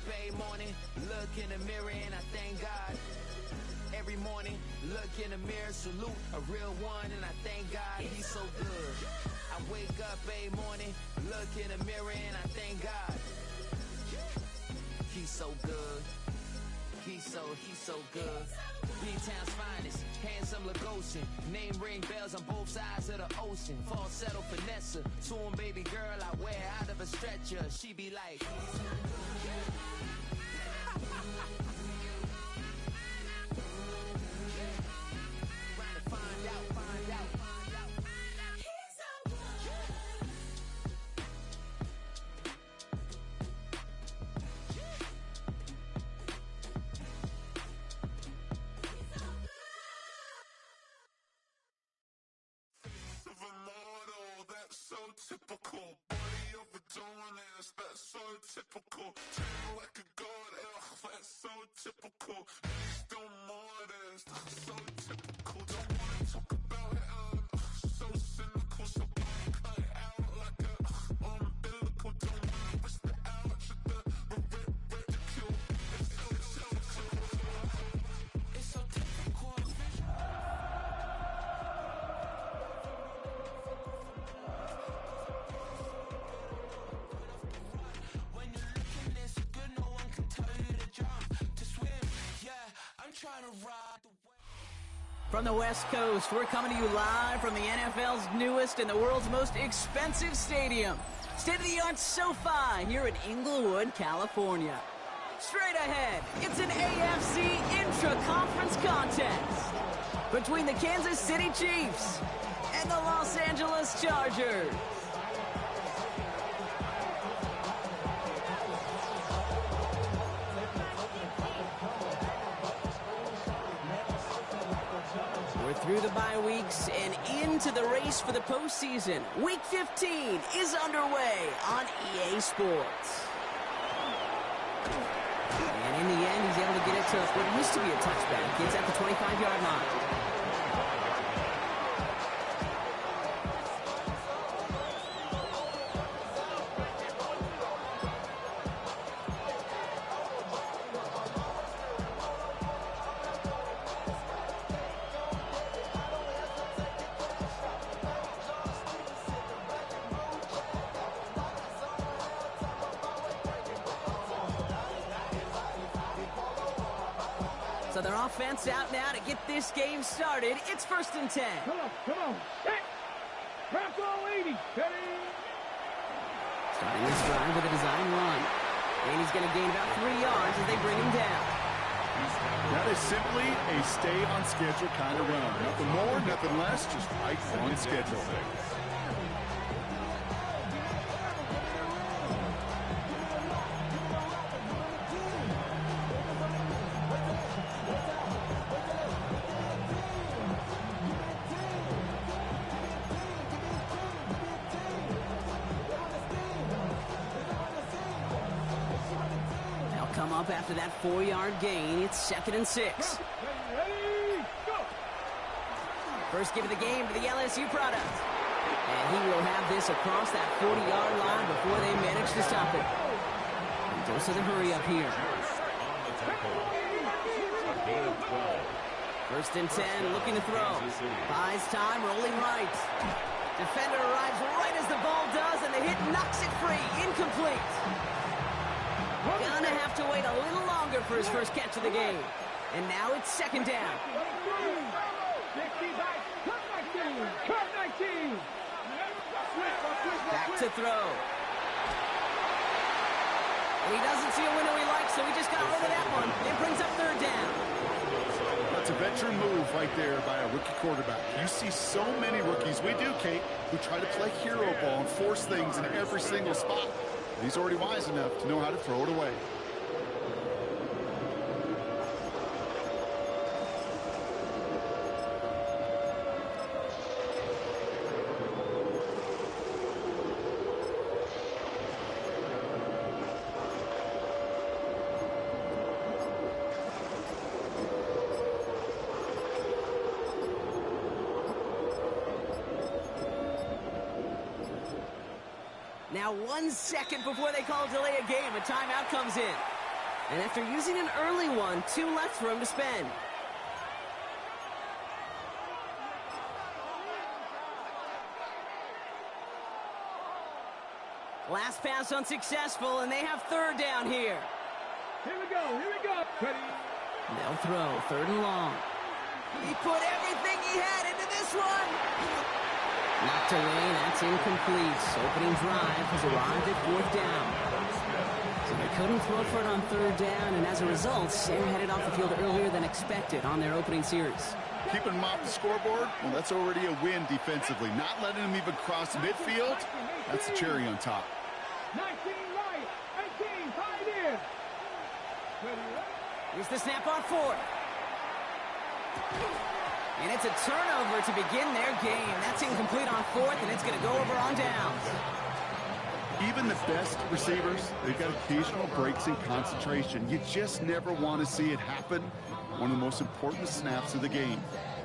every morning, look in the mirror and I thank God. Every morning, look in the mirror, salute a real one, and I thank God he's so good. I wake up every morning, look in the mirror, and I thank God. He's so good. He's so good. B-Town's finest, handsome Lagosian. Name ring bells on both sides of the ocean. Falsetto finesse, to him baby girl I wear out of a stretcher. She be like... Typical body of a donut, that's so typical. Tail like a god, that's so typical. Please don't modest, so typical. Don't wanna talk about it, so cynical. So cut it out like a umbilical. Don't wanna whisper out to the ridicule. It's so typical. It's so typical. From the West Coast, we're coming to you live from the NFL's newest and the world's most expensive stadium. State-of-the-art SoFi here in Inglewood, California. Straight ahead, it's an AFC intra-conference contest between the Kansas City Chiefs and the Los Angeles Chargers. We're through the bye weeks and into the race for the postseason. Week 15 is underway on EA Sports. And in the end, he's able to get it to what used to be a touchback. It's at the 25-yard line. So their offense out now to get this game started. It's 1st and 10. Come on. Set. Bronco 80. Ready. Starting this drive with a design run. And he's going to gain about 3 yards as they bring him down. That is simply a stay-on-schedule kind of run. Nothing more, nothing less, just right on schedule. Come up after that 4-yard gain. It's 2nd and 6. Ready, go. First give of the game to the LSU product. And he will have this across that 40-yard line before they manage to stop it. And dose of the hurry up here. 1st and 10, looking to throw. Buys time, rolling right. Defender arrives right as the ball does, and the hit knocks it free. Incomplete. Gonna have to wait a little longer for his first catch of the game. And now it's 2nd down. Back to throw. And he doesn't see a window he likes, so he just got rid of that one. It brings up 3rd down. That's a veteran move right there by a rookie quarterback. You see so many rookies, we do, Kate, who try to play hero ball and force things in every single spot. He's already wise enough to know how to throw it away. Now 1 second before they call delay a game, a timeout comes in. And after using an early one, 2 left for him to spend. Last pass unsuccessful, and they have 3rd down here. Here we go, here we go. Ready. They'll throw 3rd and long. He put everything he had into this one. Knocked away, that's incomplete. Opening drive has arrived at 4th down. So they couldn't throw for it on 3rd down, and as a result, they're headed off the field earlier than expected on their opening series. Keeping them off the scoreboard, well, that's already a win defensively. Not letting them even cross midfield, that's the cherry on top. 19 right, 18 tied in. Here's the snap on 4th. And it's a turnover to begin their game. That's incomplete on 4th, and it's going to go over on downs. Even the best receivers, they've got occasional breaks in concentration. You just never want to see it happen. One of the most important snaps of the game.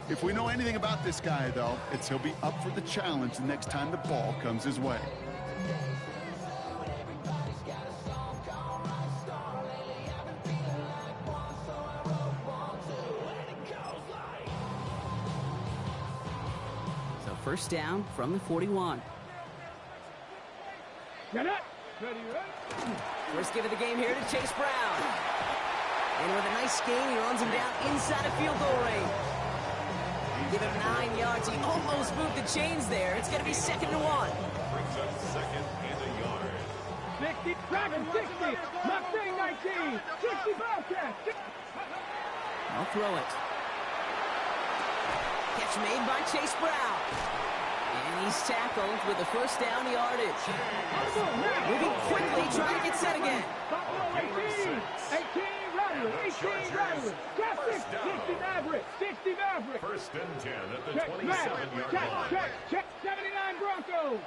If we know anything about this guy, though, it's he'll be up for the challenge the next time the ball comes his way. So 1st down from the 41. Get up. Ready, ready. First give of the game here to Chase Brown. And with a nice gain, he runs him down inside of field goal range. Give him 9 yards. He almost moved the chains there. It's going to be 2nd and 1. Brings up 2nd and a yard. 60, Dragon 60, Mustang 19, 60 Bobcat. I'll throw it. Catch made by Chase Brown. And he's tackled with the 1st down yardage. Moving quickly, trying to get set again. 18, 18 Rattler, 18 Rattler, 60 Maverick, 60 Maverick. 1st and 10 at the Check, 27-yard line. check, 79 Broncos.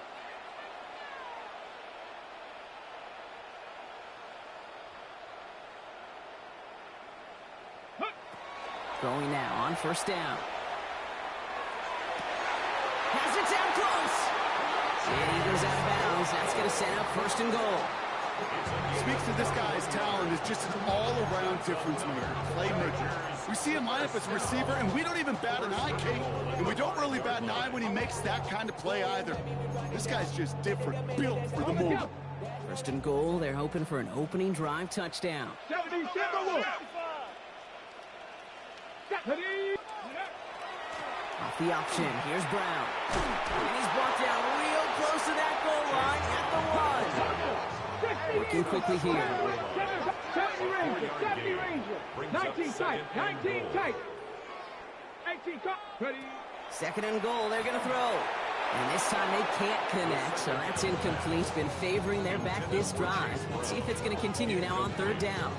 Throwing now on 1st down. Has it down close. And he goes out of bounds. That's going to set up 1st and goal. Speaks to this guy's talent as just an all-around difference maker, playmaker. We see him line up as a receiver, and we don't even bat an eye, Kate. And we don't really bat an eye when he makes that kind of play either. This guy's just different, built for the moment. 1st and goal. They're hoping for an opening drive touchdown. 70 Timberwolves. Off the option, here's Brown. And he's brought down real close to that goal line at the 1. Working quickly here. 70 Ranger, 19 tight, 19 tight. 18 tight. Ready. 2nd and goal, they're going to throw. And this time they can't connect, so that's incomplete. Been favoring their back this drive. Let's see if it's going to continue now on 3rd down.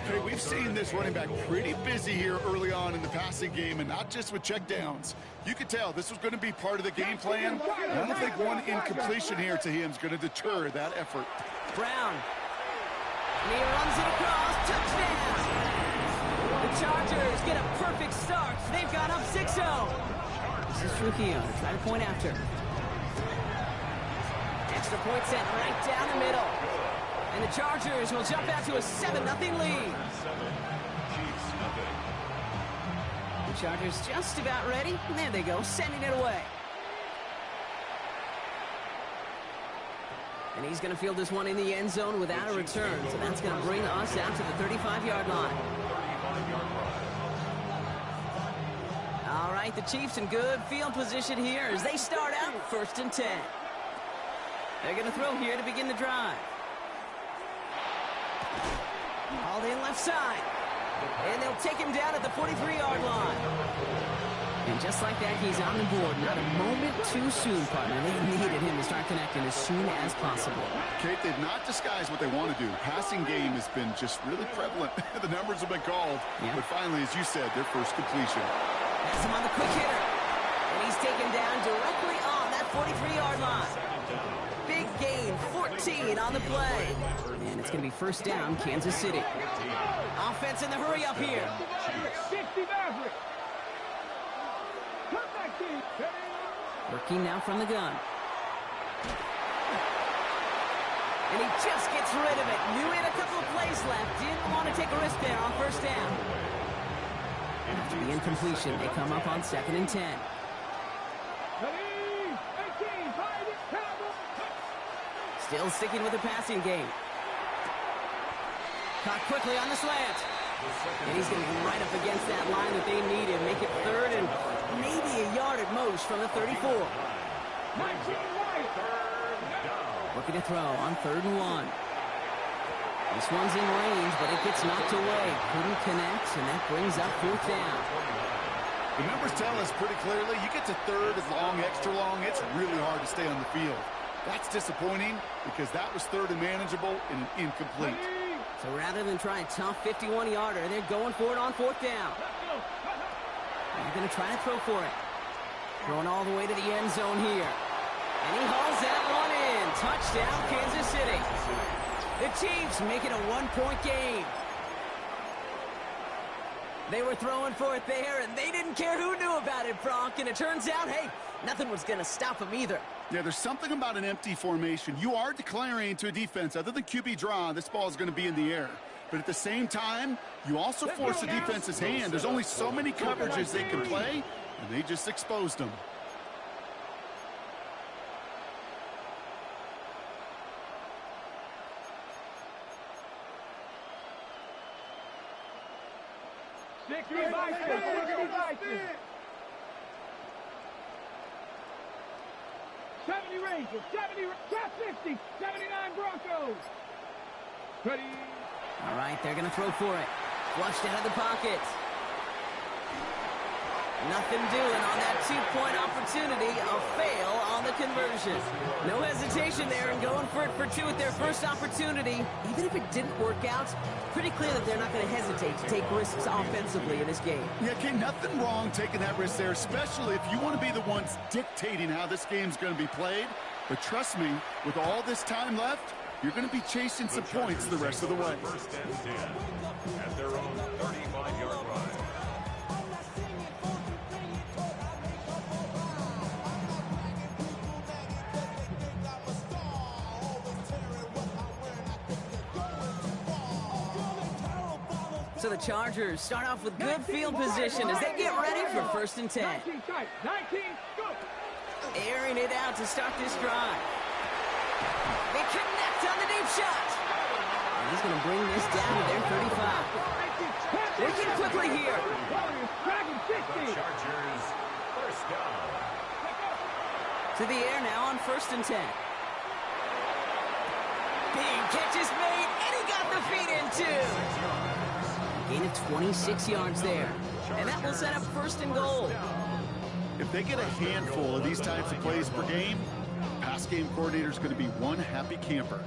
Okay, we've seen this running back pretty busy here early on in the passing game, and not just with checkdowns. You could tell this was going to be part of the game plan. And I don't think one incompletion here to him is going to deter that effort. Brown. And he runs it across. Touchdown! The Chargers get a perfect start. They've gone up 6-0. This is Trujillo to try to point after. Extra point sent right down the middle. And the Chargers will jump out to a 7-0 lead. The Chargers just about ready. And there they go, sending it away. And he's going to field this one in the end zone without a return. So that's going to bring us out to the 35-yard line. All right, the Chiefs in good field position here as they start out 1st and 10. They're going to throw here to begin the drive. Hauled in left side. And they'll take him down at the 43-yard line. And just like that, he's on the board. Not a moment too soon, partner. They needed him to start connecting as soon as possible. Kate, they've not disguised what they want to do. Passing game has been just really prevalent. The numbers have been called. Yeah. But finally, as you said, their first completion. That's him on the quick hitter. And he's taken down directly on that 43-yard line. Big gain, 14 on the play. And it's going to be 1st down, Kansas City. Offense in the hurry up here. 60 Maverick. Working now from the gun. And he just gets rid of it. Knew he had a couple of plays left. risk there on first down. After the incompletion, they come up on 2nd and 10. Still sticking with the passing game. Caught quickly on the slant. And he's going to be right up against that line that they needed. Make it 3rd and maybe a yard at most from the 34. Looking to throw on 3rd and 1. This one's in range, but it gets knocked away. Couldn't connect, and that brings up 4th down. The numbers tell us pretty clearly, you get to 3rd as long, extra long, it's really hard to stay on the field. That's disappointing because that was 3rd and manageable and an incomplete. So rather than try a tough 51-yarder, they're going for it on 4th down. They're going to try to throw for it. Throwing all the way to the end zone here. And he hauls that one in. Touchdown, Kansas City. The Chiefs make it a 1-point game. They were throwing for it there, and they didn't care who knew about it, Bronk. And it turns out, hey, nothing was going to stop them either. Yeah, there's something about an empty formation. You are declaring to a defense, other than QB draw, this ball is going to be in the air. But at the same time, you also force the defense's hand. There's only so many coverages they can play, and they just exposed them. Rangers, 70, top 50, 79 Broncos. Ready. All right, they're going to throw for it. Flushed out of the pocket. Nothing doing on that 2-point opportunity. A fail on the conversion. No hesitation there and going for it for 2 at their first opportunity. Even if it didn't work out, pretty clear that they're not going to hesitate to take risks offensively in this game. Yeah, King, nothing wrong taking that risk there, especially if you want to be the ones dictating how this game's going to be played. But trust me, with all this time left, you're going to be chasing some points the rest of the way. 1st and 10 at their own 35-yard line. So the Chargers start off with good field position as they get ready for 1st and 10. 19 tight, 19, go. Airing it out to start this drive. They connect on the deep shot. And he's going to bring this down to their 35. Working quickly here. Chargers, 1st down. To the air now on 1st and 10. Big catch is made, and he got the feet in too. Gain of 26 yards there. And that will set up 1st and goal. If they get a handful of these types of plays per game, pass game coordinator is going to be one happy camper.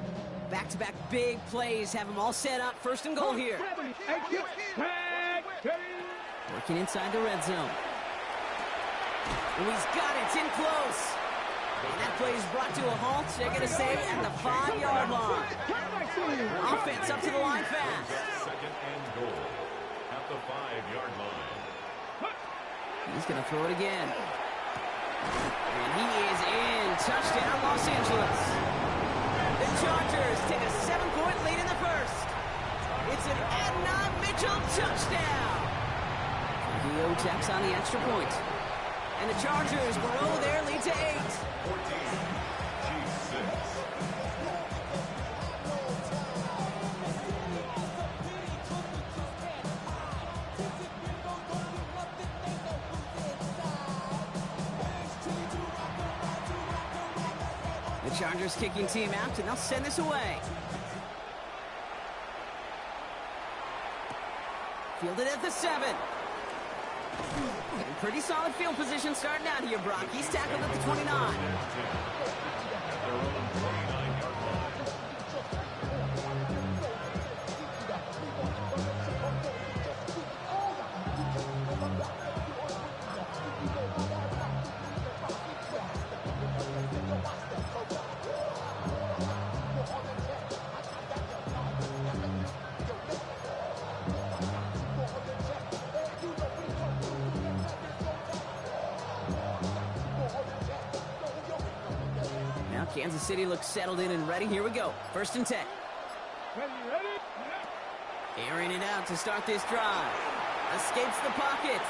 Back-to-back big plays have them all set up. 1st and goal here. Working inside the red zone. And he's got it. It's in close. And that play is brought to a halt. They're going to save at the 5-yard line. Offense up to the line fast. 2nd and goal at the 5-yard line. He's going to throw it again. And he is in. Touchdown, Los Angeles. The Chargers take a 7-point lead in the first. It's an Adnan Mitchell touchdown. Dio checks on the extra point. And the Chargers grow their lead to 8. 14, G6. The Chargers kicking team out, and they'll send this away. Fielded at the 7. Pretty solid field position starting out here, Brock. He's tackled at the 29. Kansas City looks settled in and ready. Here we go. 1st and 10. Airing it out to start this drive. Escapes the pocket.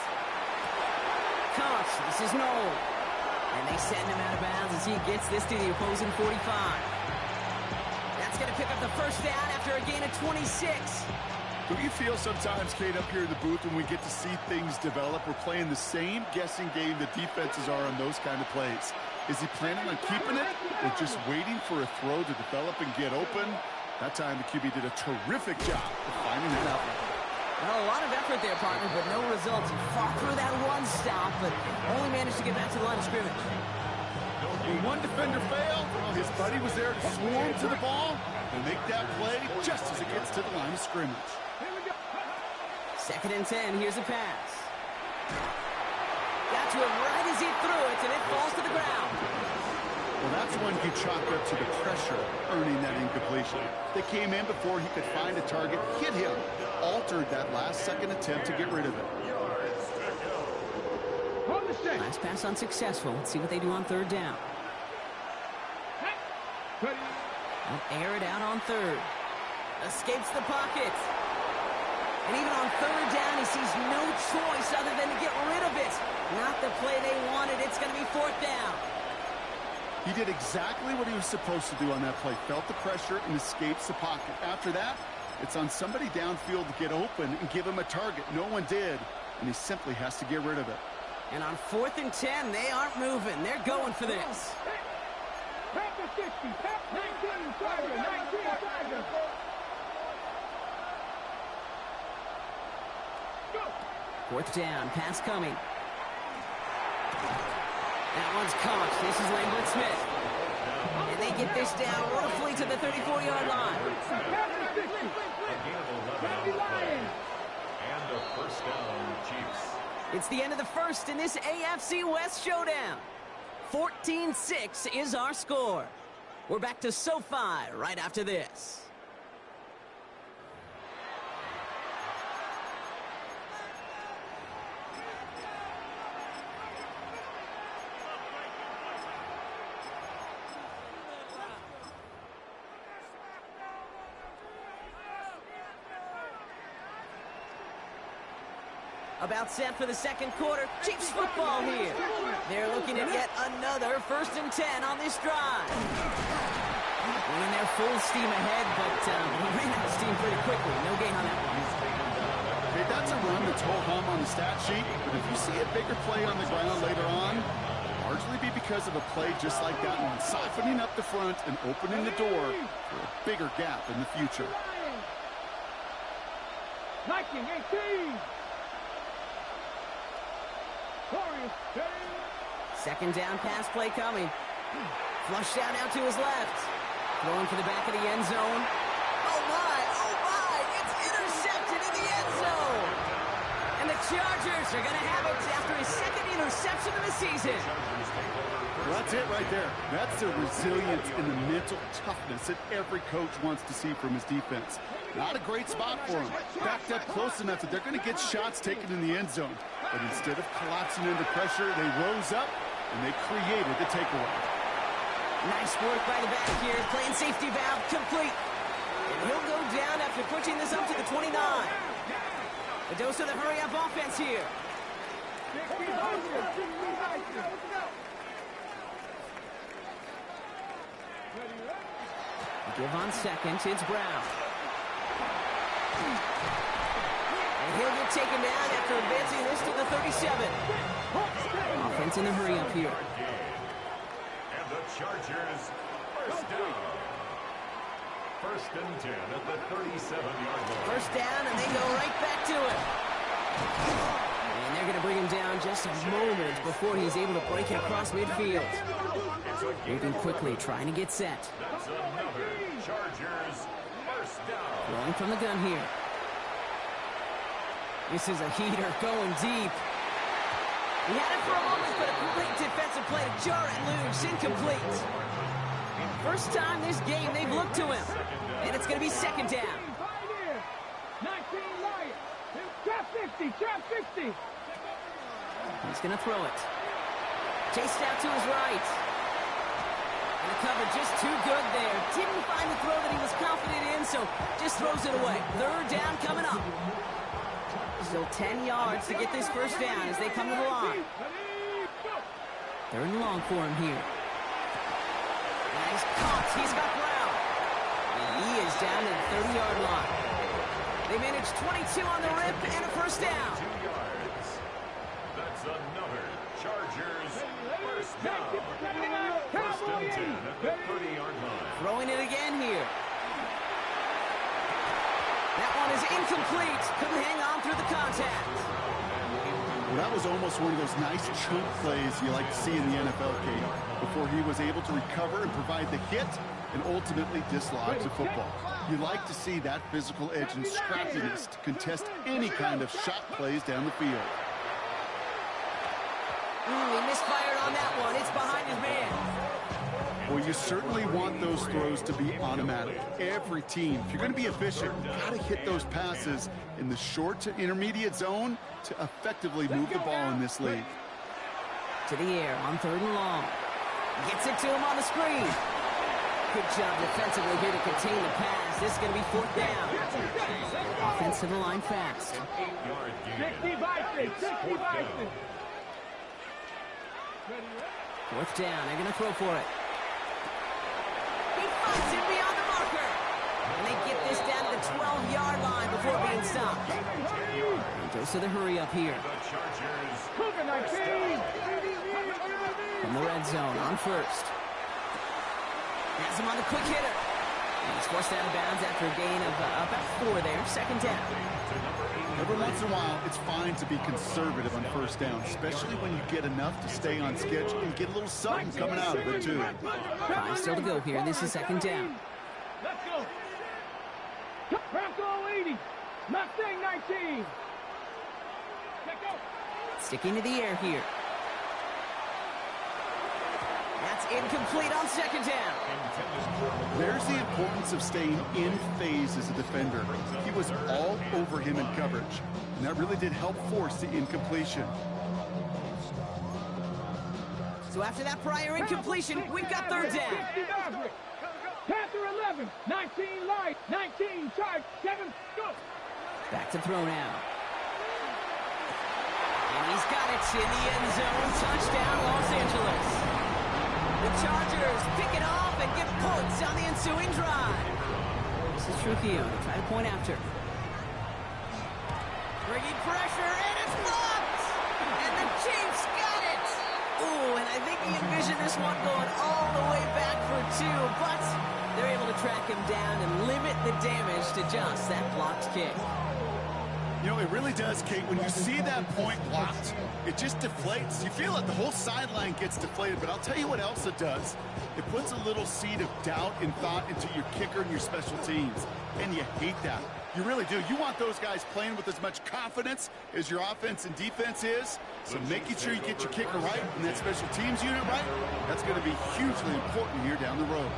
Cox, this is Noel. And they send him out of bounds as he gets this to the opposing 45. That's going to pick up the first down after a gain of 26. Don't you feel sometimes, Kate, up here in the booth when we get to see things develop? We're playing the same guessing game the defenses are on those kind of plays. Is he planning on keeping it or just waiting for a throw to develop and get open? That time the QB did a terrific job of finding it out. Well, a lot of effort there, partner, but no results. He fought through that one stop, but only managed to get back to the line of scrimmage. When one defender failed, his buddy was there to swarm to the ball and make that play just as it gets to the line of scrimmage. 2nd and 10, here's a pass. Got to him right as he threw it, and it falls to the ground. Well, that's one you chalk up to the pressure earning that incompletion. They came in before he could find a target, hit him, altered that last-second attempt to get rid of it. Last pass unsuccessful. Let's see what they do on 3rd down. They'll air it out on 3rd. Escapes the pocket. And even on 3rd down, he sees no choice other than to get rid of it. Not the play they wanted. It's going to be 4th down. He did exactly what he was supposed to do on that play. Felt the pressure and escapes the pocket. After that, it's on somebody downfield to get open and give him a target. No one did, and he simply has to get rid of it. And on 4th and 10, they aren't moving. They're going for this. Kappa 60, 19, Tiger, 19, Tiger. Go. 4th down, pass coming. That one's caught. This is Lambert Smith. And they get this down roughly to the 34-yard line. And a first down, Chiefs. It's the end of the first in this AFC West showdown. 14-6 is our score. We're back to SoFi right after this. About set for the 2nd quarter. Chiefs football here. They're looking at yet another 1st and 10 on this drive. Running their full steam ahead, but he ran out of steam pretty quickly. No gain on that one. Okay, that's a run that's ho-hum on the stat sheet, but if you see a bigger play on the ground later on, largely be because of a play just like that one, softening up the front and opening the door for a bigger gap in the future. Liking 18. 2nd down pass play coming. Flushed out now to his left. Throwing for the back of the end zone. Oh my, it's intercepted in the end zone. And the Chargers are going to have it after his 2nd interception of the season. Well, that's it right there. That's the resilience and the mental toughness that every coach wants to see from his defense. Not a great spot for him. Backed up close enough that they're going to get shots taken in the end zone. But instead of collapsing under pressure, they rose up and they created the takeaway. Nice work by the back here. Playing safety valve complete. And he'll go down after pushing this up to the 29. A dose of the hurry-up offense here. Give on 2nd, it's Brown. And he'll get taken down after advancing this to the 37. Offense in the hurry-up here. And the Chargers, first down. 1st and 10 at the 37-yard line. First down, and they go right back to it. And they're going to bring him down just a moment before he's able to break it across midfield. Moving quickly, trying to get set. That's another Chargers first down. Throwing from the gun here. This is a heater going deep. He had it for a moment, but a great defensive play to jar it loose. Incomplete. First time this game they've looked to him. And it's going to be 2nd down. 19 Lions. Trap 50, trap 50. He's going to throw it. Chased out to his right. And the cover just too good there. Didn't find the throw that he was confident in, so just throws it away. 3rd down coming Still 10 yards to get this first down as they come to the line. Third and long for him here. And he's caught. He's got ground. And he is down to the 30-yard line. They managed 22 on the rip and a first down. 2 yards. That's another Chargers first down. First and 10 at the 30-yard line. Throwing it again here. That one is incomplete. Couldn't hang on through the contact. Well, that was almost one of those nice chunk plays you like to see in the NFL game before he was able to recover and provide the hit and ultimately dislodge the football. You like to see that physical edge and scrappiness to contest any kind of shot plays down the field. He misfired on that one. It's behind his man. Well, you certainly want those throws to be automatic. Every team, if you're going to be efficient, got to hit those passes in the short to intermediate zone to effectively move the ball in this league. To the air on third and long. Gets it to him on the screen. Good job defensively here to contain the pass. This is going to be fourth down. Offensive line fast. 8-yard gain. 60 Bison, 60 Bison. Fourth down. They're going to throw for it. He fights it beyond the marker. And they get this down to the 12-yard line before being stopped. And goes to the hurry up here. The Chargers. From the red zone on first. Has him on the quick hitter. And he's forced out of bounds after a gain of about 4 there. Second down. Every once in a while, it's fine to be conservative on first down, especially when you get enough to stay on schedule and get a little something coming out of it, too. 5 still to go here. This is second down. Let's go. Bronco 80. Mustang 19. Check out. Sticking to the air here. That's incomplete on second down. There's the importance of staying in phase as a defender. He was all over him in coverage, and that really did help force the incompletion. So after that prior incompletion, we've got third down. Panther 11, 19 light, 19 charge, 7, go. Back to throw now. And he's got it in the end zone. Touchdown, Los Angeles. The Chargers pick it off and get points on the ensuing drive. This is Trujillo to try to point after. Bringing pressure, and it's blocked! And the Chiefs got it! Ooh, and I think he envisioned this one going all the way back for 2, but they're able to track him down and limit the damage to just that blocked kick. You know, it really does, Kate. When you see that point blocked, it just deflates. You feel like the whole sideline gets deflated, but I'll tell you what else it does. It puts a little seed of doubt and thought into your kicker and your special teams, and you hate that. You really do. You want those guys playing with as much confidence as your offense and defense is, so making sure you get your kicker right and that special teams unit right, that's going to be hugely important here down the road.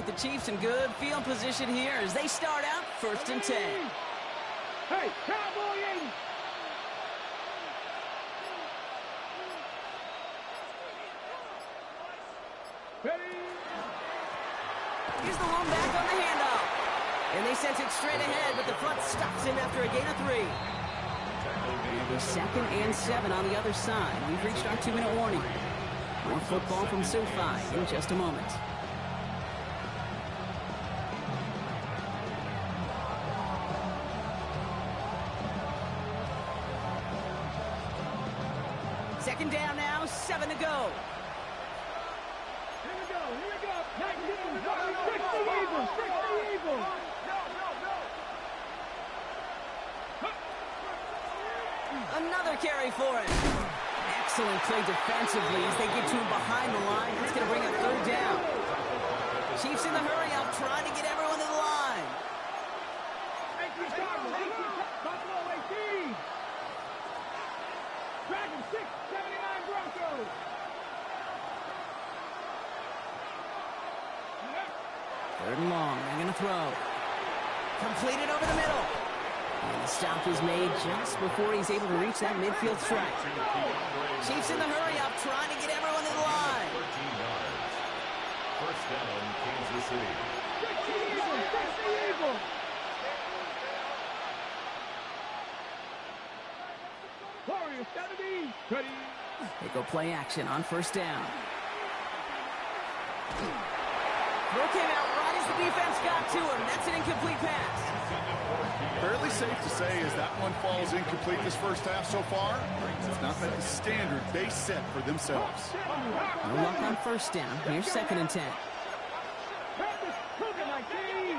The Chiefs in good field position here as they start out first and 10. Hey, Cowboy 80. Ready? Here's the lone back on the handoff. And they sent it straight ahead, but the front stops him after a gain of 3. It'll be second and 7 on the other side. We've reached our 2-minute warning. More football from SoFi in just a moment. Second down now, 7 to go. Here we go, 19, 60 Eagles, 60 Eagles. Another carry for it. Excellent play defensively as they get to him behind the line. That's going to bring a third down. Chiefs in the hurry-up, trying to get everyone to the line. 18 Buffalo 18. Dragon 6, 79 Broncos. Third and long. They're going to throw. Completed over the middle. And the stop is made just before he's able to reach that midfield strike. Chiefs in the hurry up, trying to get everyone in the line. 13 yards. First down, Kansas City. Warriors 70, ready. They go play action on first down. Throw came out right as the defense got to him. That's an incomplete pass. Fairly safe to say as that one falls incomplete this first half so far. It's not met the standard they set for themselves. No luck on first down. Here's second and 10. Practice, Cougar 19.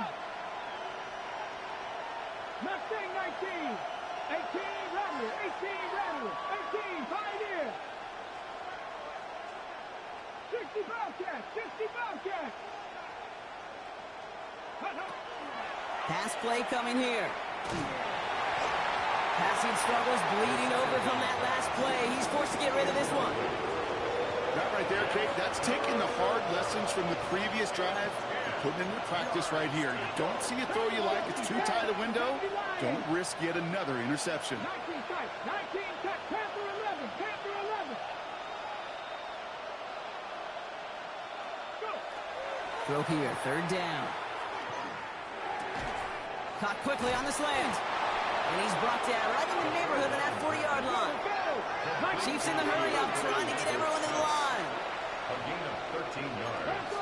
Mustang 19. 18, Rattler. 18, Rattler. 18, Pioneer. 60 Bobcats. 60 Bobcats. Pass play coming here. Passing struggles bleeding over from that last play. He's forced to get rid of this one. That right there, Kate, that's taking the hard lessons from the previous drive and putting it into practice right here. You don't see a throw you like, it's too tight a window. Don't risk yet another interception. 19 tight. 19 tight. Panther 11. Panther 11. Go. Throw here, third down. Caught quickly on the slant. And he's brought down right in the neighborhood of that 40-yard line. Chiefs in the hurry up, trying to get everyone in the line. A gain of 13 yards.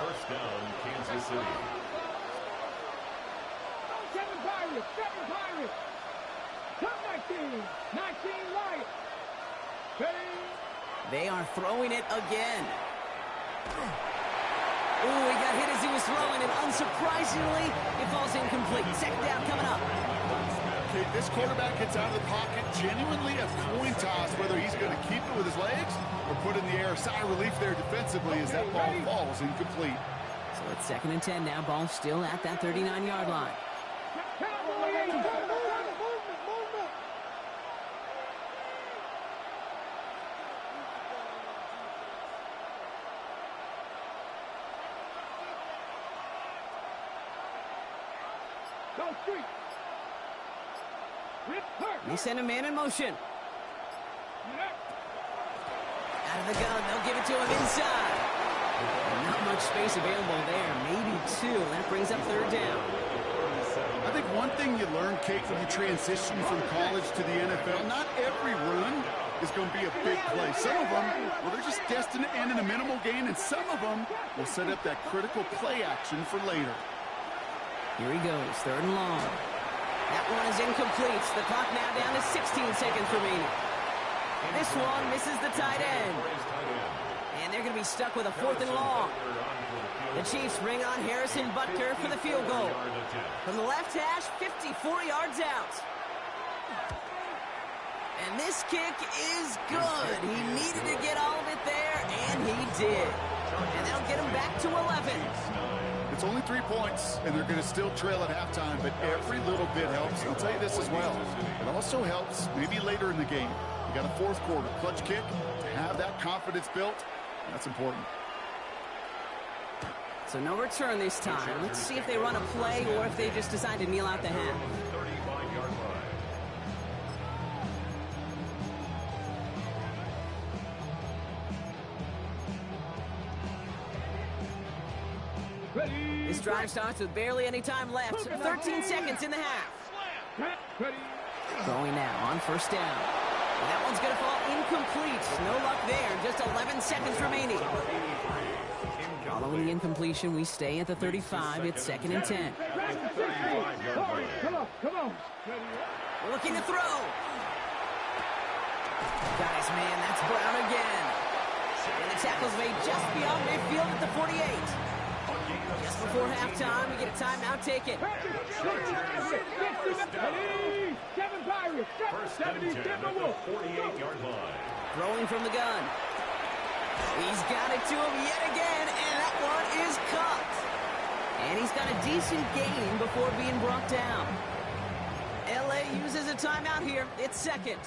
First down, Kansas City. 7 Pirates. 7 Pirates. Top 19. 19 Lions. Ready. They are throwing it again. Ooh, he got hit as he was throwing, and unsurprisingly, it falls incomplete. Second down coming up. Okay, this quarterback gets out of the pocket, genuinely a coin toss, whether he's going to keep it with his legs or put it in the air. Sigh of relief there defensively as that ball falls incomplete. So it's second and 10 now. Ball still at that 39-yard line. They send a man in motion. Out of the gun, they'll give it to him inside. Not much space available there, maybe two. That brings up third down. I think one thing you learn, Kate, when you transition from college to the NFL, not every run is going to be a big play. Some of them, well, they're just destined to end in a minimal gain, and some of them will set up that critical play action for later. Here he goes, third and long. That one is incomplete. The clock now down to 16 seconds remaining. This one misses the tight end. And they're going to be stuck with a fourth and long. The Chiefs bring on Harrison Butker for the field goal. From the left hash, 54 yards out. And this kick is good. He needed to get all of it there, and he did. And that'll get him back to 11. It's only 3 points, and they're going to still trail at halftime, but every little bit helps. I'll tell you this as well. It also helps maybe later in the game. You got a fourth quarter clutch kick to have that confidence built. That's important. So no return this time. Let's see if they run a play or if they just decide to kneel out the half. 35-yard line. This drive starts with barely any time left. 13 seconds in the half. Going now on first down. And that one's going to fall incomplete. No luck there. Just 11 seconds remaining. Following the incompletion, we stay at the 35. It's second and 10. Come on. Looking to throw. Guys, man, that's Brown again. And the tackle's made just beyond midfield at the 48. Just before halftime, we get a timeout taken. First and 10 at the 48-yard line. Throwing from the gun. He's got it to him yet again, and that one is caught. And he's got a decent gain before being brought down. LA uses a timeout here. It's second.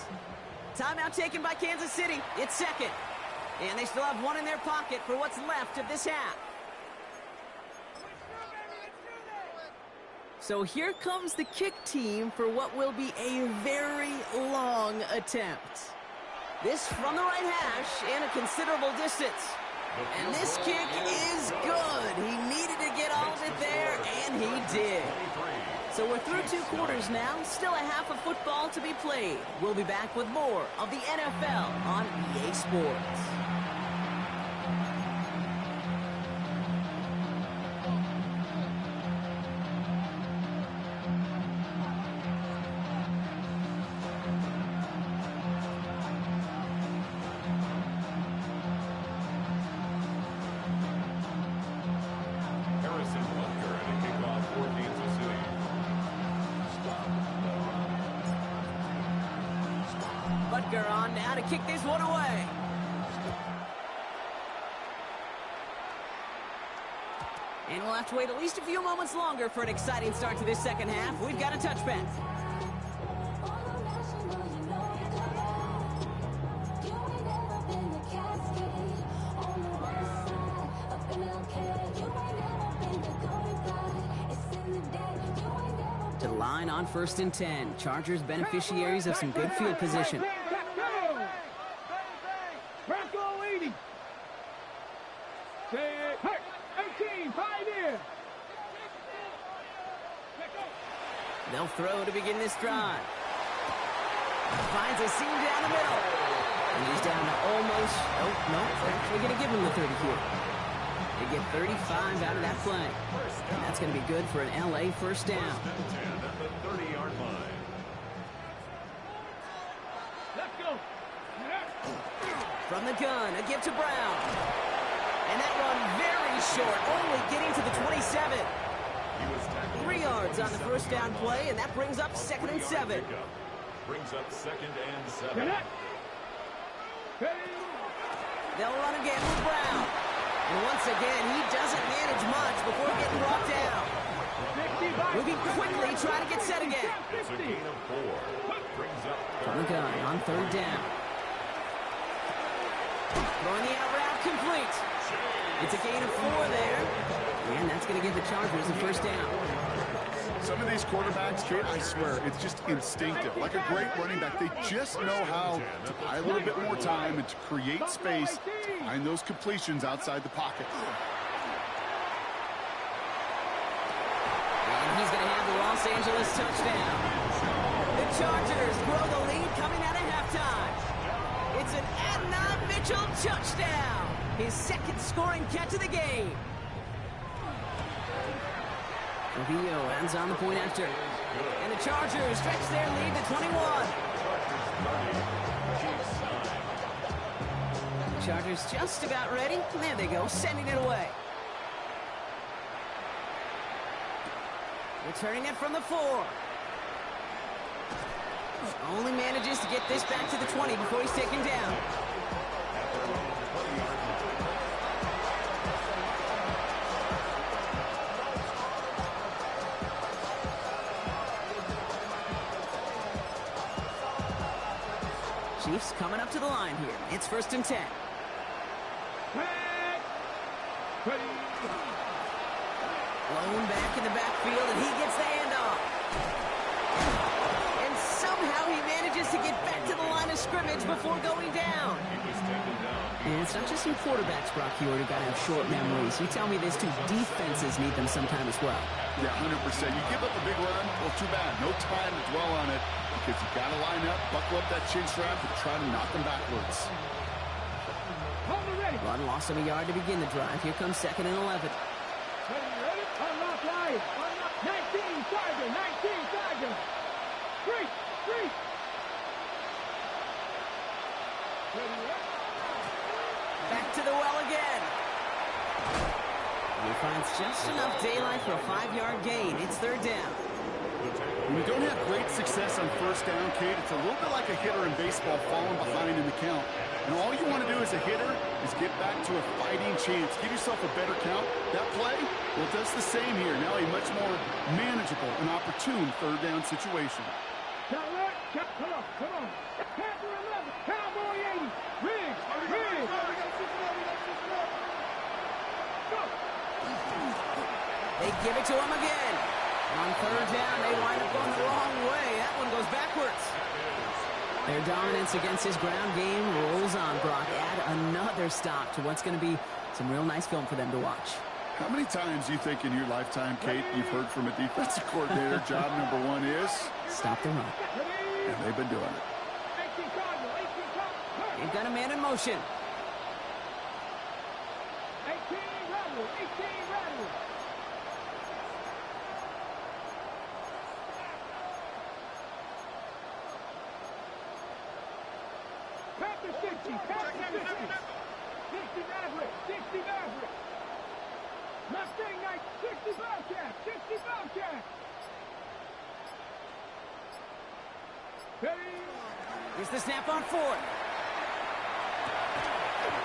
Timeout taken by Kansas City. It's second. And they still have one in their pocket for what's left of this half. So here comes the kick team for what will be a very long attempt. This from the right hash and a considerable distance. And this kick is good. He needed to get all of it there, and he did. So we're through 2 quarters now. Still a half of football to be played. We'll be back with more of the NFL on EA Sports. Butker on now to kick this one away. And we'll have to wait at least a few moments longer for an exciting start to this second half. We've got a touchback. To the line on 1st and 10. Chargers beneficiaries of some good field position. Bronco 80. 18, 5 here. They'll throw to begin this drive. Finds a seam down the middle. And he's down to almost, oh, no, they're actually going to give him the 30 here. They get 35 out of that play. And that's going to be good for an LA first down. At the 30-yard line. Let's go. From the gun, a give to Brown. And that run very short, only getting to the 27. 3 yards on the first down play, and that brings up 2nd and 7. Brings up 2nd and 7. They'll run again with Brown. And once again, he doesn't manage much before getting brought down. Moving quickly, trying to get set again. It's a gain of 4. Brings up From the gun on 3rd down. Throwing the out route complete. It's a gain of 4 there. And that's going to give the Chargers a first down. Some of these quarterbacks, Kate, I swear, it's just instinctive. Like a great running back, they just know how to buy a little bit more time and to create space to find those completions outside the pocket. And he's going to have the Los Angeles touchdown. The Chargers grow the lead coming out of halftime. It's an Adnan Mitchell touchdown. His 2nd scoring catch of the game. Rubio ends on the point after. And the Chargers stretch their lead to 21. The Chargers just about ready. There they go, sending it away. Returning it from the 4. Only manages to get this back to the 20 before he's taken down. Chiefs coming up to the line here. It's 1st and 10. Blown back in the backfield, and he gets the handoff. And somehow he manages to get back to the line of scrimmage before going down. And it's not just some quarterbacks, Brock, you already got to have short memories. You tell me this too, defenses need them sometime as well. Yeah, 100%. You give up a big run, well, too bad. No time to dwell on it because you got to line up, buckle up that chin strap, and try to knock them backwards. Run loss of a yard to begin the drive. Here comes 2nd and 11. Unlock line. 19 Charger. 19 Charger. 3. Back to the well again. He finds just enough daylight for a 5-yard gain. It's 3rd down. When you don't have great success on 1st down, Kate, it's a little bit like a hitter in baseball falling behind in the count. And all you want to do as a hitter is get back to a fighting chance. Give yourself a better count. That play, well, it does the same here. Now a much more manageable and opportune 3rd down situation. Come on. Panther 11. Cowboy 80. Riggs. Go. They give it to him again. On third down, they wind up going the wrong way. That one goes backwards. Their dominance against his ground game rolls on, Brock. Add another stop to what's going to be some real nice film for them to watch. How many times do you think in your lifetime, Kate, you've heard from a defensive coordinator, job number one is? Stop the run. And they've been doing it. They've got a man in motion. 18 rattle, 18 rattle. Pass to 60, pass to 60. 60 Maverick, 60 Maverick. Mustang Knight, 60 Bobcat, 60 Bobcat. Ready? Here's the snap on fourth.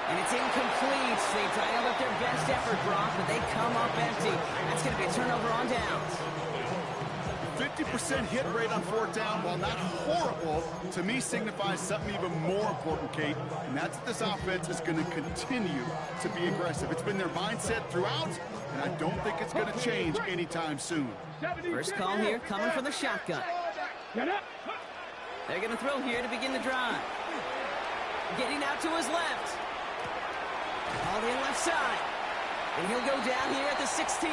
And it's incomplete. They dialed up their best effort, Brock, but they come up empty. That's going to be a turnover on downs. 50% hit rate on fourth down, while not horrible, to me signifies something even more important, Kate, and that's that this offense is going to continue to be aggressive. It's been their mindset throughout, and I don't think it's going to change anytime soon. First call here coming from the shotgun. They're going to throw here to begin the drive. Getting out to his left. All in left side. And he'll go down here at the 16.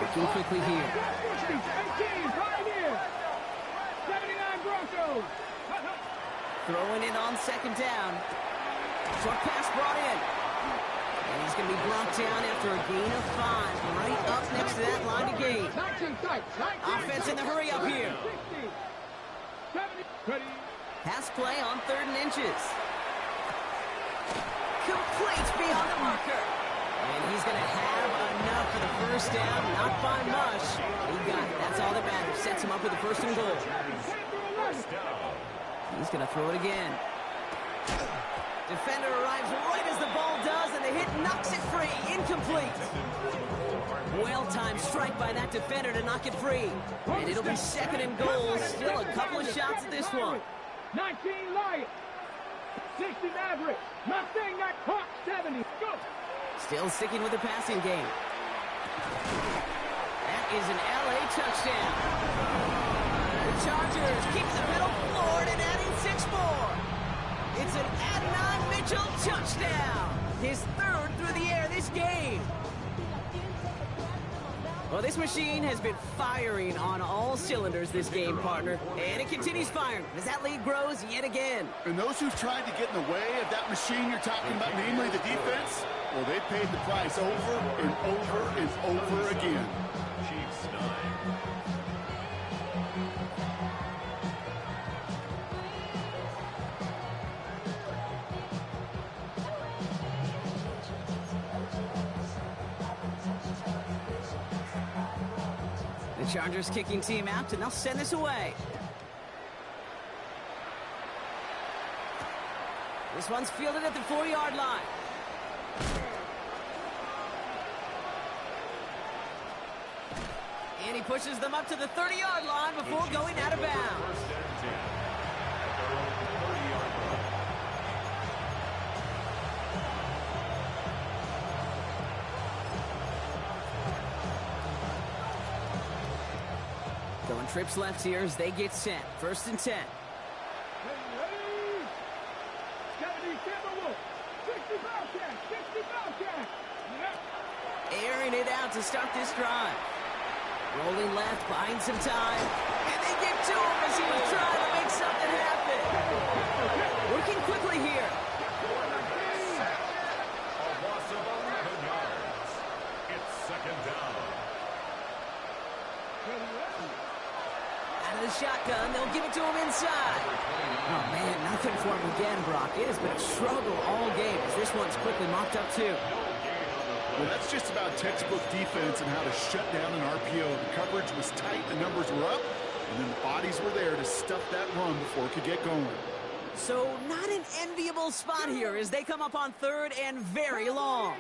Looking quickly here. 18, Pioneer. 79 Broncos. Throwing it on second down. Short pass brought in. And he's going to be brought down after a gain of 5. Right up next to that line of gain. Offense in the hurry up here. Pass play on 3rd and inches. Complete beyond the marker. And he's going to have enough for the first down. Not by much. He got it. That's all that matters. Sets him up with the 1st and goal. He's going to throw it again. Defender arrives right as the ball does, and the hit knocks it free. Incomplete. Well-timed strike by that defender to knock it free. And it'll be 2nd and goal. Still a couple of shots at this one. 19 Lions. 60 Maverick. Mustang got caught. 70. Go. Still sticking with the passing game. That is an LA touchdown. The Chargers keep the pedal floored and adding 6 more. It's an Adonai Mitchell touchdown. His 3rd through the air this game. Well, this machine has been firing on all cylinders this game, partner. And it continues firing as that lead grows yet again. And those who've tried to get in the way of that machine you're talking about, namely the defense, well, they paid the price over and over and over again. Chiefs 9. The Chargers kicking team out, and they'll send this away. This one's fielded at the 4-yard line. And he pushes them up to the 30-yard line before going out of bounds. Going trips left here as they get set. 1st and 10. Airing it out to start this drive. Rolling left, buying some time. And they get to him as he was trying to make something happen. Working quickly here. A loss of 11 yards. It's 2nd down. Out of the shotgun, they'll give it to him inside. Oh, man, nothing for him again, Brock. It has been a struggle all game as this one's quickly mopped up, too. Well, that's just about textbook defense and how to shut down an RPO. The coverage was tight, the numbers were up, and then the bodies were there to stuff that run before it could get going. So, not an enviable spot here as they come up on 3rd and very long.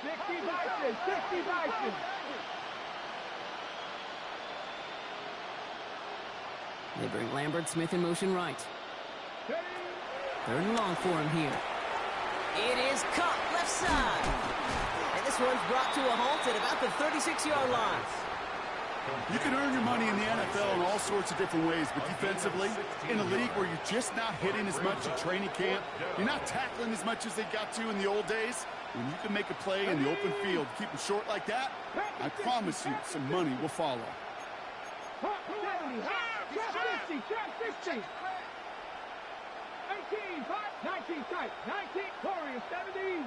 60 Bison, 60 Bison. They bring Lambert Smith in motion right. 3rd and long for him here. It is cut left side. And this one's brought to a halt at about the 36-yard line. You can earn your money in the NFL in all sorts of different ways, but defensively, in a league where you're just not hitting as much at training camp, you're not tackling as much as they got to in the old days, when you can make a play in the open field, keep them short like that, I promise you some money will follow. 70, 50, 60. 18, 19 tight, 19, Warriors, 70.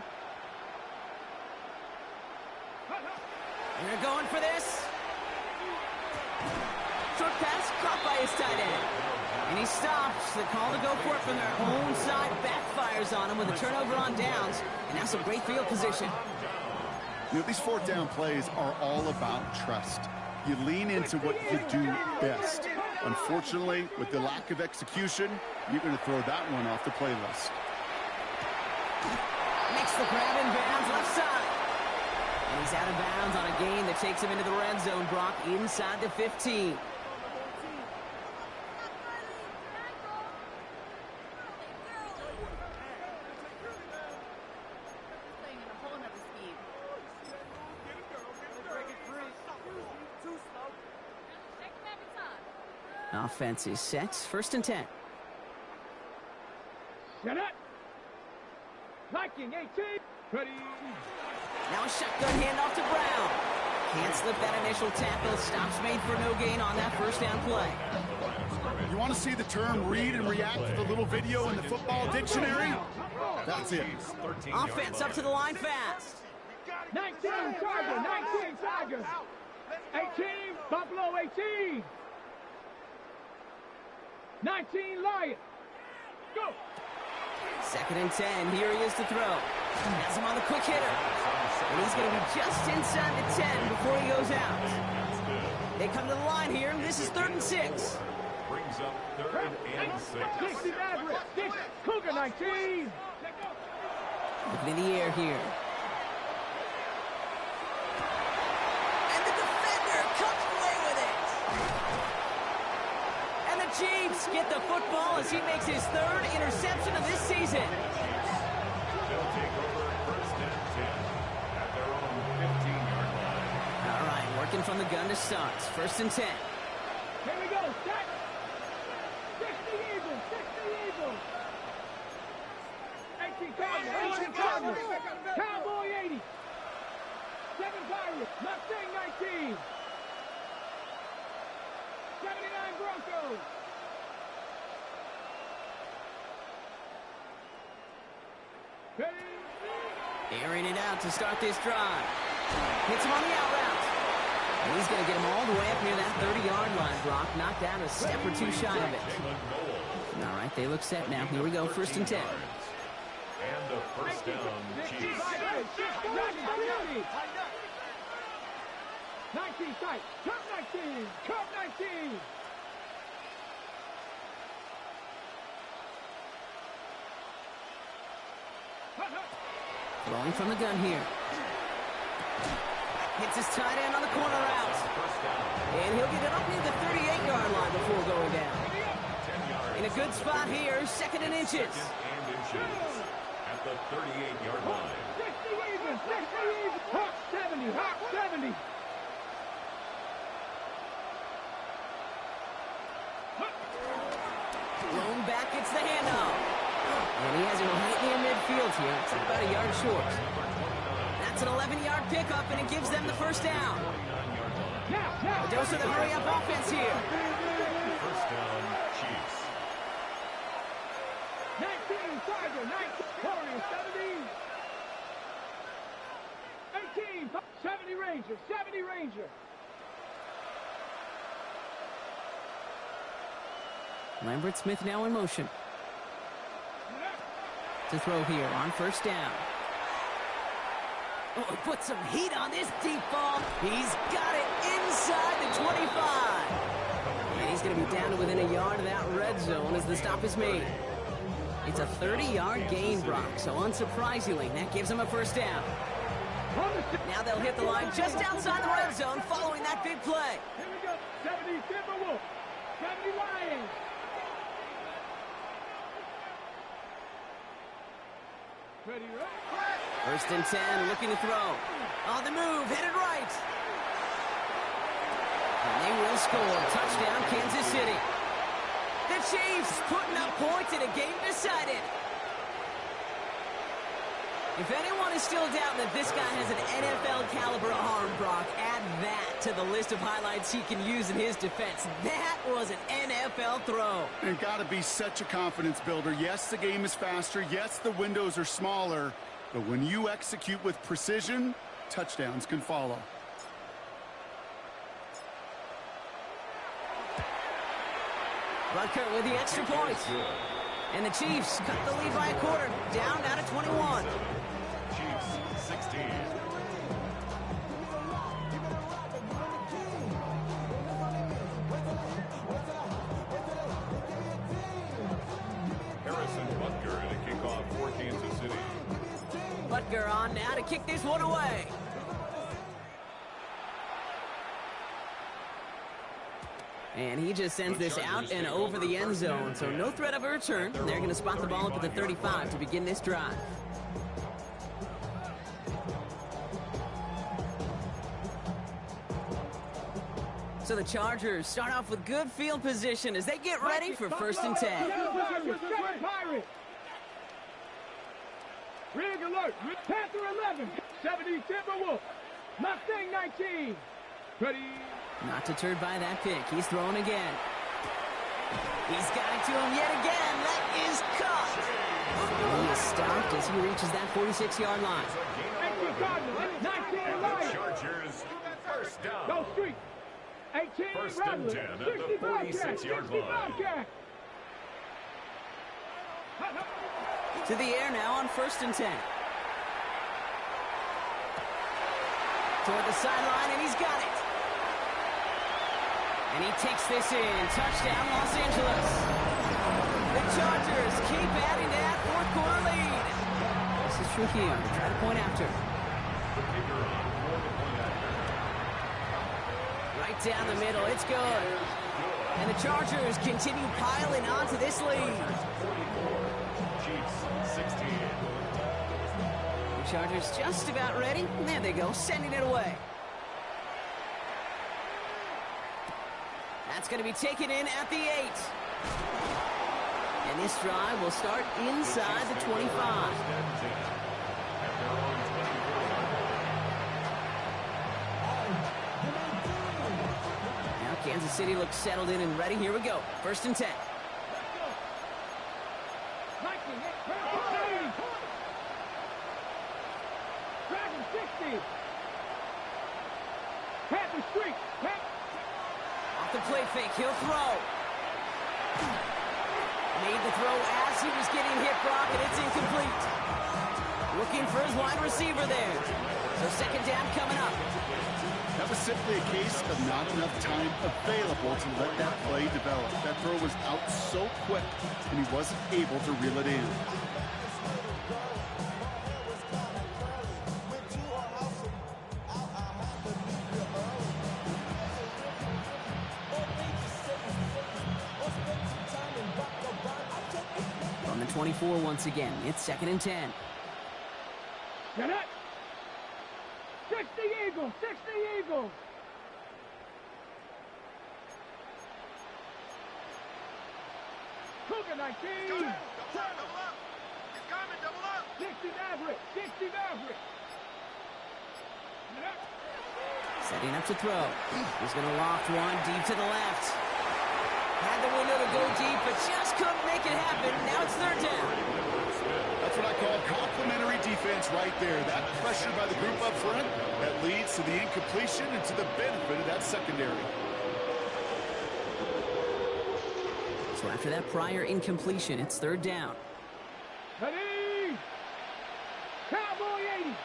And they're going for this. Short pass caught by his tight end. And he stops. The call to go for it from their own side backfires on him with a turnover on downs. And now some great field position. You know, these fourth down plays are all about trust. You lean into what you do best. Unfortunately, with the lack of execution, you're going to throw that one off the playlist. Makes the grab in bounds left side. And he's out of bounds on a gain that takes him into the red zone, Brock, inside the 15. Offense is set. 1st and 10. Set it. Viking 18. Ready. Now a shotgun handoff to Brown. Can't slip that initial tackle. Stops made for no gain on that 1st down play. You want to see the term read and react with a little video in the football dictionary? That's it. Offense up to the line fast. 19 Tiger, 19 Tiger. 18, Buffalo 18. 19 Lion. Go. 2nd and 10. Here he is to throw. Has him on the quick hitter. And he's going to be just inside the 10 before he goes out. They come to the line here. This is 3rd and 6. Brings up 3rd and 6. 60 Maverick. 60. Cougar 19. Looking in the air here. And the defender comes away with it. And the Chiefs get the football as he makes his 3rd interception of this season. They'll take over 1st and 10 at their own 15-yard line. All right, working from the gun to start. 1st and 10. Here we go. Set. 60 Eagles. 60 Eagles. 18 Cowboys. 18 Cowboys. Cowboy 80. 7 Pirates. Mustang 19. 79 Broncos. Airing it out to start this drive. Hits him on the out route. And he's going to get him all the way up near that 30-yard line, Brock. Knocked down a step or two shy of it. All right, they look set now. Here we go, 1st and 10. And the 1st down, Chiefs. 19 tight. Cup 19. Cup 19. Throwing from the gun here. Hits his tight end on the corner route. And he'll get it up near the 38-yard line before going down. In a good spot here, 2nd and inches. 2nd and inches at the 38-yard line. 60 even. 60 even. Hawk 70. Hawk 70. Blown back, gets the handoff. And he has it right near midfield here. It's about a yard short. That's an 11-yard pickup, and it gives them the 1st down. A dose of the hurry-up offense here. 1st down, Chiefs. 19 Tiger. 19 Warriors 70. 18 70 Ranger. 70 Ranger. Lambert Smith now in motion. To throw here on 1st down. Oh, he put some heat on this deep ball. He's got it inside the 25. And he's going to be down to within a yard of that red zone as the stop is made. It's a 30-yard gain, Brock, so unsurprisingly, that gives him a 1st down. Now they'll hit the line just outside the red zone following that big play. Here we go. 70 Timberwolves. 70 Lions. Ready, right? 1st and 10, looking to throw. On the move, headed right. final score, touchdown Kansas City. The Chiefs putting up points in a game decided. If anyone is still doubting that this guy has an NFL caliber arm, Brock, add that to the list of highlights he can use in his defense. That was an NFL throw. And got to be such a confidence builder. Yes, the game is faster. Yes, the windows are smaller. But when you execute with precision, touchdowns can follow. Butker with the extra point. And the Chiefs cut the lead by a quarter, down now to 21. Chiefs 16. Harrison Butker to kick off for Kansas City. Butker on now to kick this one away. And he just sends this out and over the end zone, so no threat of a return. They're going to spot the ball up at the 35 to begin this drive. So the Chargers start off with good field position as they get ready for 1st and 10. Rig alert. Panther 11. 70 Timberwolves. Mustang 19. Ready. Not deterred by that pick. He's throwing again. He's got it to him yet again. That is caught. He is stopped as he reaches that 46-yard line. 18 Cardinals. 19 Lions. Chargers first down. Go street. 18 First and 10 at the 46-yard line. To the air now on 1st and 10. Toward the sideline, and he's got it. And he takes this in. Touchdown, Los Angeles. The Chargers keep adding to that fourth-quarter lead. This is Trujillo to try to point after. Right down the middle. It's good. And the Chargers continue piling onto this lead. Chiefs 16. The Chargers just about ready. There they go, sending it away. That's going to be taken in at the 8. And this drive will start inside the 25. Now Kansas City looks settled in and ready. Here we go. 1st and 10. Dragon 60. Panther Street. Off the play fake, he'll throw. Made the throw as he was getting hit, Brock, and it's incomplete. Looking for his wide receiver there. So 2nd down coming up. That was simply a case of not enough time available to let that play develop. That throw was out so quick, and he wasn't able to reel it in. From the 24 once again, it's 2nd and 10. Get it. 60 Eagles. 60 Eagles. Cougar 19. Double up. 60 Maverick. 60 Maverick. Setting up to throw. He's going to loft one deep to the left. Had the window to go deep, but just couldn't make it happen. Now it's 3rd down. That's what I call complementary defense right there. That pressure by the group up front, that leads to the incompletion and to the benefit of that secondary. So after that prior incompletion, it's 3rd down. Ready. Cowboy 80.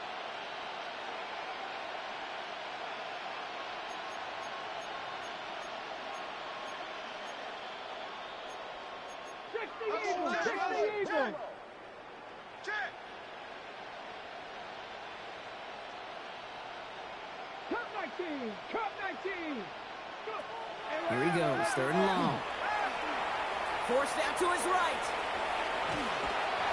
Eagles. Check. Cup 19. Cup 19. Here he goes, 3rd and long. Forced out to his right.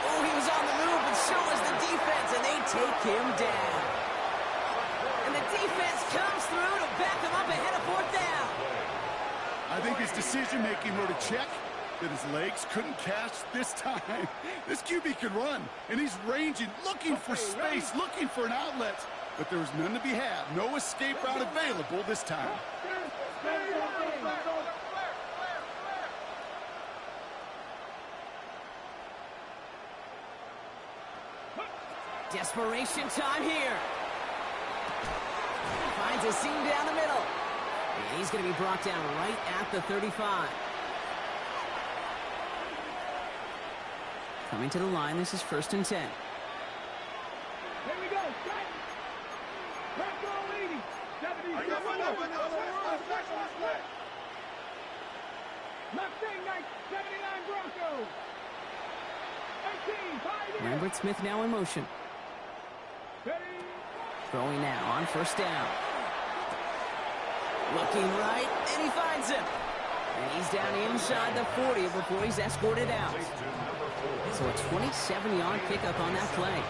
Oh, he was on the move, but so was the defense, and they take him down. And the defense comes through to back him up ahead of 4th down. his decision-making wrote a check that his legs couldn't catch this time. This QB can run, and he's ranging, looking for space, looking for an outlet. But there was none to be had. No escape route available this time. Desperation time here. Finds a seam down the middle. And he's going to be brought down right at the 35. Coming to the line, this is 1st and 10. Here we go. Set. Let's go, lady. 77. Mustang Knights, 79 Broncos. 18, 5 Lambert Smith now in motion. Ready. Throwing now on 1st down. Looking right, and he finds him. And he's down inside the 40 before he's escorted out. So a 27-yard pickup on that play.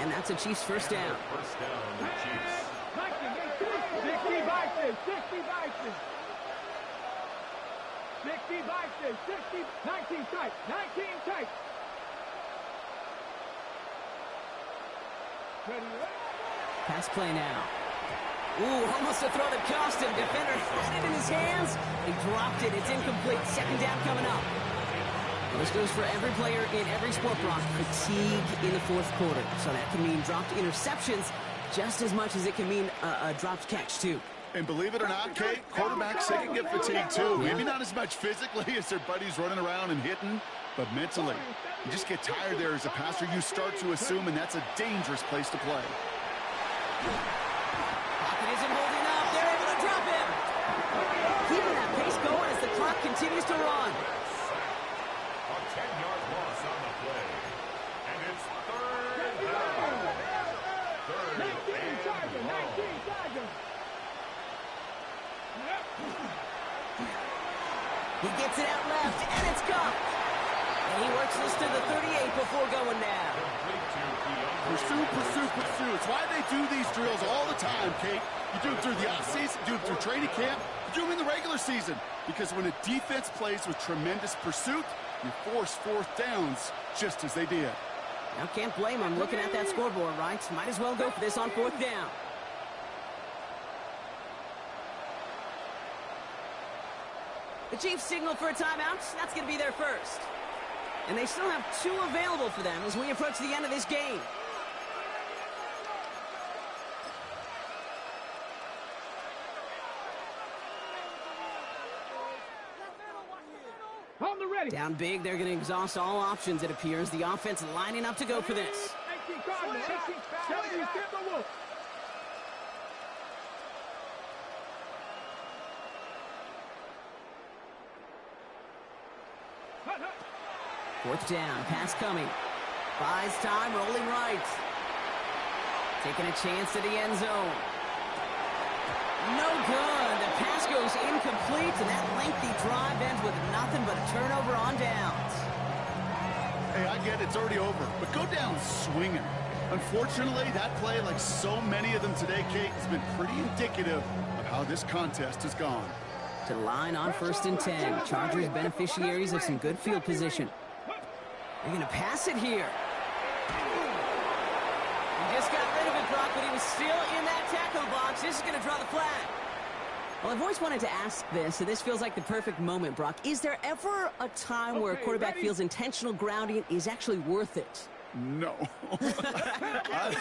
And that's a Chiefs 1st down. 60 Vikings, 60 Vikings. 60 Vikings, 60, 19 tight, 19 tight. Ready. Pass play now. Ooh, almost a throw that cost him. Defender had it in his hands. He dropped it. It's incomplete. 2nd down coming up. Well, this goes for every player in every sport, Brock. Fatigue in the 4th quarter. So that can mean dropped interceptions just as much as it can mean a dropped catch, too. And believe it or not, Kate, quarterbacks, they can get fatigued, too. Maybe not as much physically as their buddies running around and hitting, but mentally. You just get tired there as a passer. You start to assume, and that's a dangerous place to play. Pocket isn't holding up. They're able to drop him. Keeping that pace going as the clock continues to run. A 10-yard loss on the play. And it's 3rd down. 19 Charger, 19 Charger. He gets it out left, and it's gone. And he works this to the 38 before going down. Pursue, pursue, pursue. It's why they do these drills all the time, Kate. You do them through the offseason, you do them through training camp, you do them in the regular season. Because when a defense plays with tremendous pursuit, you force 4th downs just as they did. Now, can't blame him looking at that scoreboard, right? Might as well go for this on 4th down. The Chiefs signal for a timeout. That's going to be their first. And they still have 2 available for them as we approach the end of this game. On the ready. Down big, they're going to exhaust all options, it appears. The offense lining up to go for this. 18 Cardinal, 18, 70 Timberwolves. Hut, hut. 4th down, pass coming. Buys time, rolling right. Taking a chance at the end zone. No good. The pass goes incomplete, and that lengthy drive ends with nothing but a turnover on downs. Hey, I get it. It's already over. But go down swinging. Unfortunately, that play, like so many of them today, Kate, has been pretty indicative of how this contest has gone. To the line on 1st and 10. Chargers beneficiaries of some good field position. They're going to pass it here. He just got rid of it, Brock, but he was still in that tackle box. This is going to draw the flag. Well, I've always wanted to ask this, and this feels like the perfect moment, Brock. Is there ever a time where a quarterback feels intentional grounding is actually worth it? No. I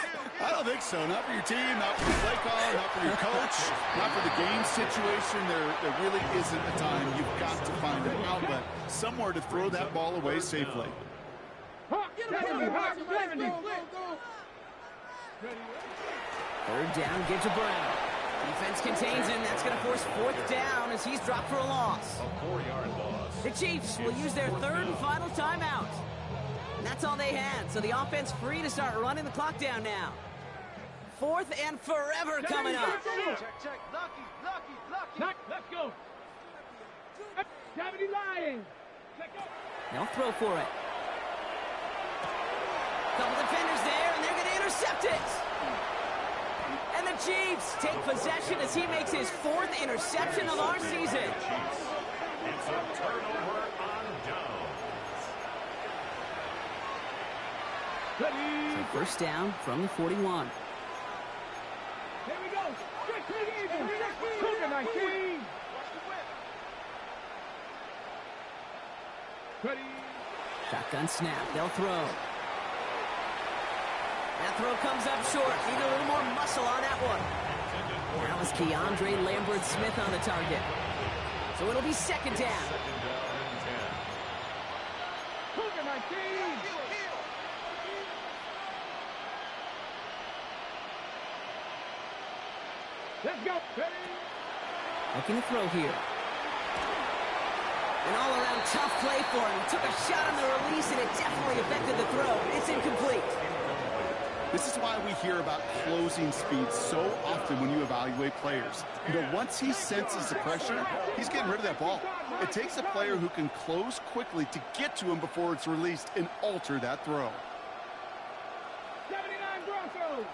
don't think so. Not for your team, not for the play caller, not for your coach, not for the game situation. There really isn't a time. You've got to find an outlet, somewhere to throw that ball away safely. Third down, get to Brown. Defense contains him. That's going to force 4th down as he's dropped for a loss. A 4-yard loss. The Chiefs will use their 3rd and final timeout. And that's all they had. So the offense free to start running the clock down now. 4th and forever coming up. Check. Lucky. Let's go. 70 Lions. They'll throw for it. Couple defenders there, and they're going to intercept it. And the Chiefs take possession as he makes his 4th interception of our season. It's a turnover on downs. So first down from the 41. Here we go. Cougar 19. Ready. Shotgun snap. They'll throw. That throw comes up short. Need a little more muscle on that one. That was Keandre Lambert-Smith on the target. So it'll be second down. Second down and 10. Cougar 19. Let's go. Ready. Looking to throw here. An all-around tough play for him. He took a shot on the release, and it definitely affected the throw. It's incomplete. This is why we hear about closing speed so often when you evaluate players. You know, once he senses the pressure, he's getting rid of that ball. It takes a player who can close quickly to get to him before it's released and alter that throw. 79 Broncos.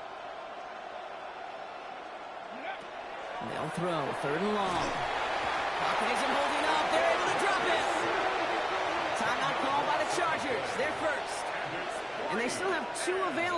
They'll throw. Third and long. Pocket isn't holding up. They're able to drop it. Timeout call by the Chargers. They're first. And they still have two available.